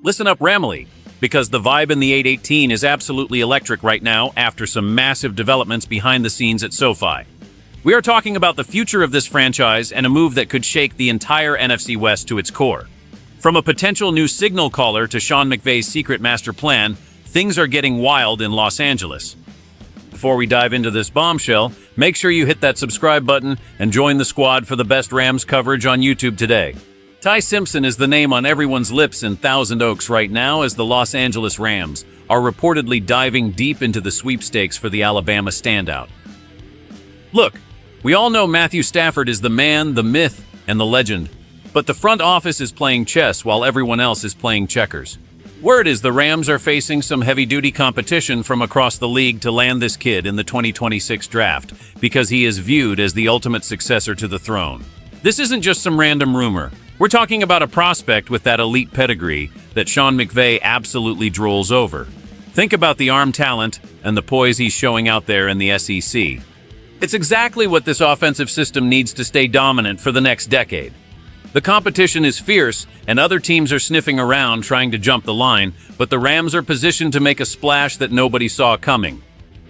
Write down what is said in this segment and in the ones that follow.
Listen up, Ramley, because the vibe in the 818 is absolutely electric right now after some massive developments behind the scenes at SoFi. We are talking about the future of this franchise and a move that could shake the entire NFC West to its core. From a potential new signal caller to Sean McVay's secret master plan, things are getting wild in Los Angeles. Before we dive into this bombshell, make sure you hit that subscribe button and join the squad for the best Rams coverage on YouTube today. Ty Simpson is the name on everyone's lips in Thousand Oaks right now as the Los Angeles Rams are reportedly diving deep into the sweepstakes for the Alabama standout. Look, we all know Matthew Stafford is the man, the myth, and the legend, but the front office is playing chess while everyone else is playing checkers. Word is the Rams are facing some heavy-duty competition from across the league to land this kid in the 2026 draft because he is viewed as the ultimate successor to the throne. This isn't just some random rumor. We're talking about a prospect with that elite pedigree that Sean McVay absolutely drools over. Think about the arm talent and the poise he's showing out there in the SEC. It's exactly what this offensive system needs to stay dominant for the next decade. The competition is fierce, and other teams are sniffing around trying to jump the line, but the Rams are positioned to make a splash that nobody saw coming.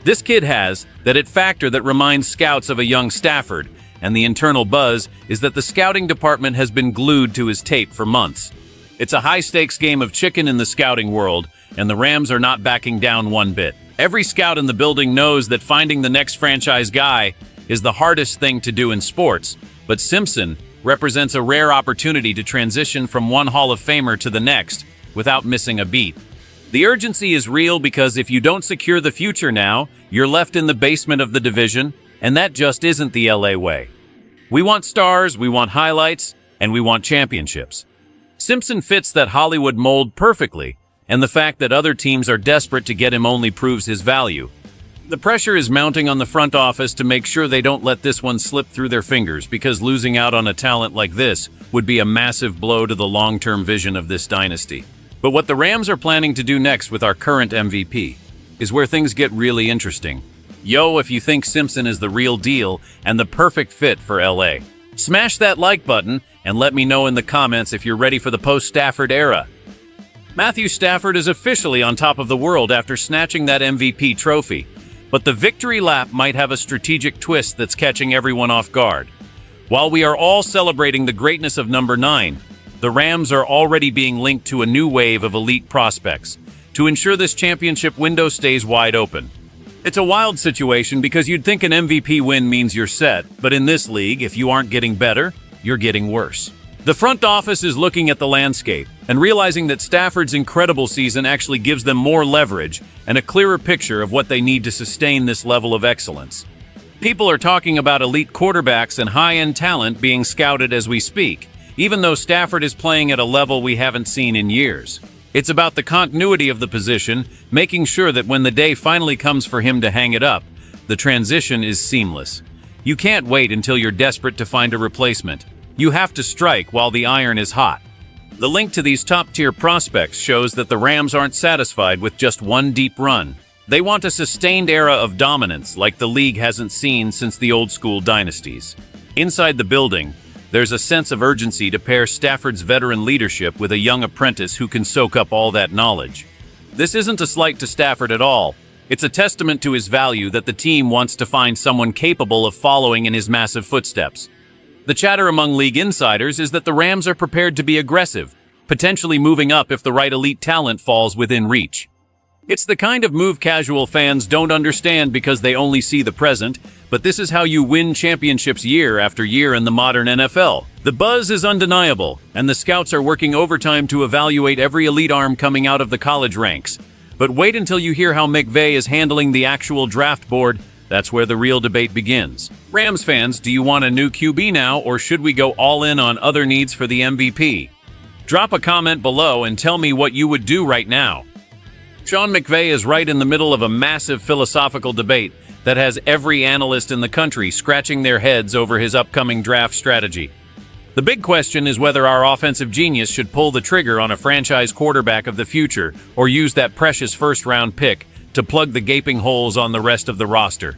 This kid has that it factor that reminds scouts of a young Stafford, and the internal buzz is that the scouting department has been glued to his tape for months. It's a high-stakes game of chicken in the scouting world, and the Rams are not backing down one bit. Every scout in the building knows that finding the next franchise guy is the hardest thing to do in sports, but Simpson represents a rare opportunity to transition from one Hall of Famer to the next without missing a beat. The urgency is real because if you don't secure the future now, you're left in the basement of the division, and that just isn't the LA way. We want stars, we want highlights, and we want championships. Simpson fits that Hollywood mold perfectly, and the fact that other teams are desperate to get him only proves his value. The pressure is mounting on the front office to make sure they don't let this one slip through their fingers because losing out on a talent like this would be a massive blow to the long-term vision of this dynasty. But what the Rams are planning to do next with our current MVP is where things get really interesting. Yo, if you think Simpson is the real deal and the perfect fit for LA, smash that like button and let me know in the comments if you're ready for the post-Stafford era. Matthew Stafford is officially on top of the world after snatching that MVP trophy. But the victory lap might have a strategic twist that's catching everyone off guard. While we are all celebrating the greatness of number 9, the Rams are already being linked to a new wave of elite prospects to ensure this championship window stays wide open. It's a wild situation because you'd think an MVP win means you're set, but in this league, if you aren't getting better, you're getting worse. The front office is looking at the landscape and realizing that Stafford's incredible season actually gives them more leverage and a clearer picture of what they need to sustain this level of excellence. People are talking about elite quarterbacks and high-end talent being scouted as we speak, even though Stafford is playing at a level we haven't seen in years. It's about the continuity of the position, making sure that when the day finally comes for him to hang it up, the transition is seamless. You can't wait until you're desperate to find a replacement. You have to strike while the iron is hot. The link to these top-tier prospects shows that the Rams aren't satisfied with just one deep run. They want a sustained era of dominance like the league hasn't seen since the old-school dynasties. Inside the building, there's a sense of urgency to pair Stafford's veteran leadership with a young apprentice who can soak up all that knowledge. This isn't a slight to Stafford at all. It's a testament to his value that the team wants to find someone capable of following in his massive footsteps. The chatter among league insiders is that the Rams are prepared to be aggressive, potentially moving up if the right elite talent falls within reach. It's the kind of move casual fans don't understand because they only see the present, but this is how you win championships year after year in the modern NFL. The buzz is undeniable, and the scouts are working overtime to evaluate every elite arm coming out of the college ranks. But wait until you hear how McVay is handling the actual draft board. That's where the real debate begins. Rams fans, do you want a new QB now, or should we go all in on other needs for the MVP? Drop a comment below and tell me what you would do right now. Sean McVay is right in the middle of a massive philosophical debate that has every analyst in the country scratching their heads over his upcoming draft strategy. The big question is whether our offensive genius should pull the trigger on a franchise quarterback of the future or use that precious first-round pick to plug the gaping holes on the rest of the roster.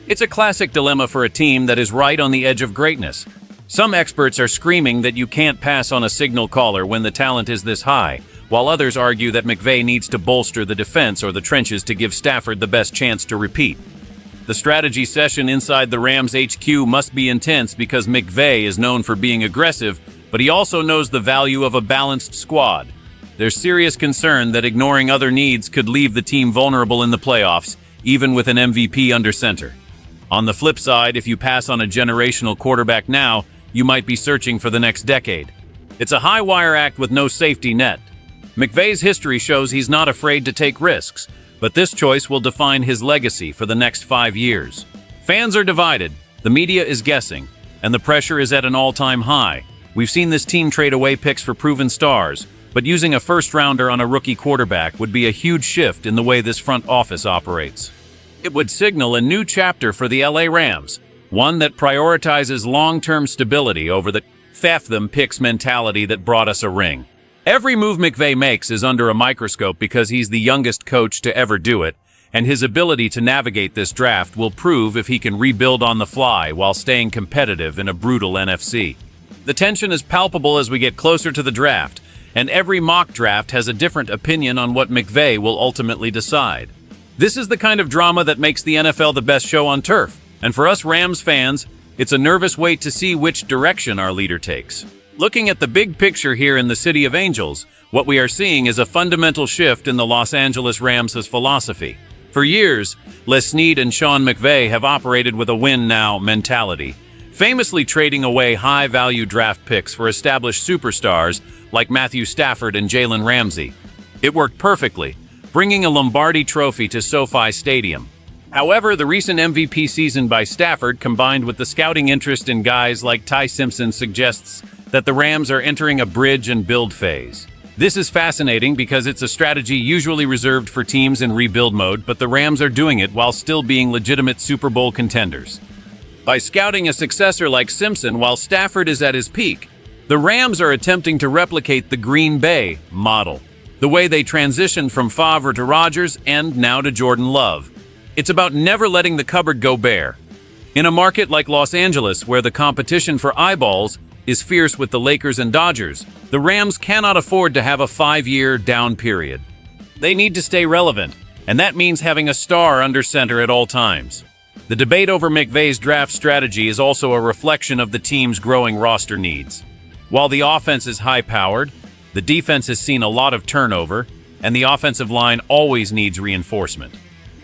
It's a classic dilemma for a team that is right on the edge of greatness. Some experts are screaming that you can't pass on a signal caller when the talent is this high, while others argue that McVay needs to bolster the defense or the trenches to give Stafford the best chance to repeat. The strategy session inside the Rams HQ must be intense because McVay is known for being aggressive, but he also knows the value of a balanced squad. There's serious concern that ignoring other needs could leave the team vulnerable in the playoffs, even with an MVP under center. On the flip side, if you pass on a generational quarterback now, you might be searching for the next decade. It's a high-wire act with no safety net. McVay's history shows he's not afraid to take risks, but this choice will define his legacy for the next 5 years. Fans are divided, the media is guessing, and the pressure is at an all-time high. We've seen this team trade away picks for proven stars, but using a first-rounder on a rookie quarterback would be a huge shift in the way this front office operates. It would signal a new chapter for the LA Rams, one that prioritizes long-term stability over the "faff-them picks" mentality that brought us a ring. Every move McVay makes is under a microscope because he's the youngest coach to ever do it, and his ability to navigate this draft will prove if he can rebuild on the fly while staying competitive in a brutal NFC. The tension is palpable as we get closer to the draft, and every mock draft has a different opinion on what McVay will ultimately decide. This is the kind of drama that makes the NFL the best show on turf, and for us Rams fans, it's a nervous wait to see which direction our leader takes. Looking at the big picture here in the City of Angels, what we are seeing is a fundamental shift in the Los Angeles Rams' philosophy. For years, Les Snead and Sean McVay have operated with a win-now mentality, famously trading away high-value draft picks for established superstars like Matthew Stafford and Jalen Ramsey. It worked perfectly, bringing a Lombardi trophy to SoFi Stadium. However, the recent MVP season by Stafford, combined with the scouting interest in guys like Ty Simpson, suggests that the Rams are entering a bridge and build phase. This is fascinating because it's a strategy usually reserved for teams in rebuild mode, but the Rams are doing it while still being legitimate Super Bowl contenders. By scouting a successor like Simpson while Stafford is at his peak, the Rams are attempting to replicate the Green Bay model, the way they transitioned from Favre to Rodgers and now to Jordan Love. It's about never letting the cupboard go bare. In a market like Los Angeles, where the competition for eyeballs is fierce with the Lakers and Dodgers, the Rams cannot afford to have a 5-year down period. They need to stay relevant, and that means having a star under center at all times. The debate over McVay's draft strategy is also a reflection of the team's growing roster needs. While the offense is high-powered, the defense has seen a lot of turnover, and the offensive line always needs reinforcement.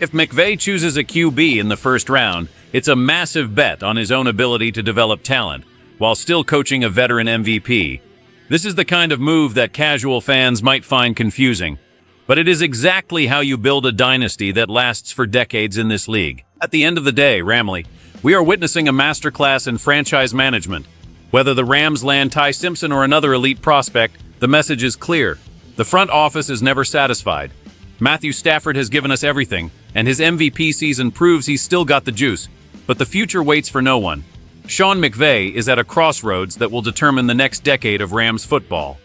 If McVay chooses a QB in the first round, it's a massive bet on his own ability to develop talent, while still coaching a veteran MVP. This is the kind of move that casual fans might find confusing, but it is exactly how you build a dynasty that lasts for decades in this league. At the end of the day, Ramley, we are witnessing a masterclass in franchise management. Whether the Rams land Ty Simpson or another elite prospect, the message is clear. The front office is never satisfied. Matthew Stafford has given us everything, and his MVP season proves he's still got the juice, but the future waits for no one. Sean McVay is at a crossroads that will determine the next decade of Rams football.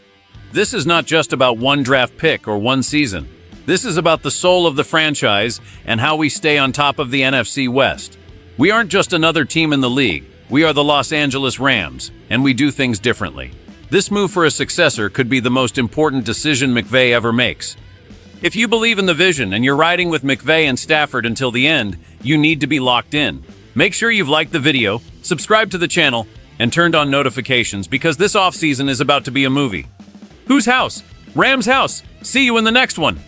This is not just about one draft pick or one season. This is about the soul of the franchise and how we stay on top of the NFC West. We aren't just another team in the league. We are the Los Angeles Rams, and we do things differently. This move for a successor could be the most important decision McVay ever makes. If you believe in the vision and you're riding with McVay and Stafford until the end, you need to be locked in. Make sure you've liked the video, subscribed to the channel, and turned on notifications because this offseason is about to be a movie. Whose house? Rams' house. See you in the next one.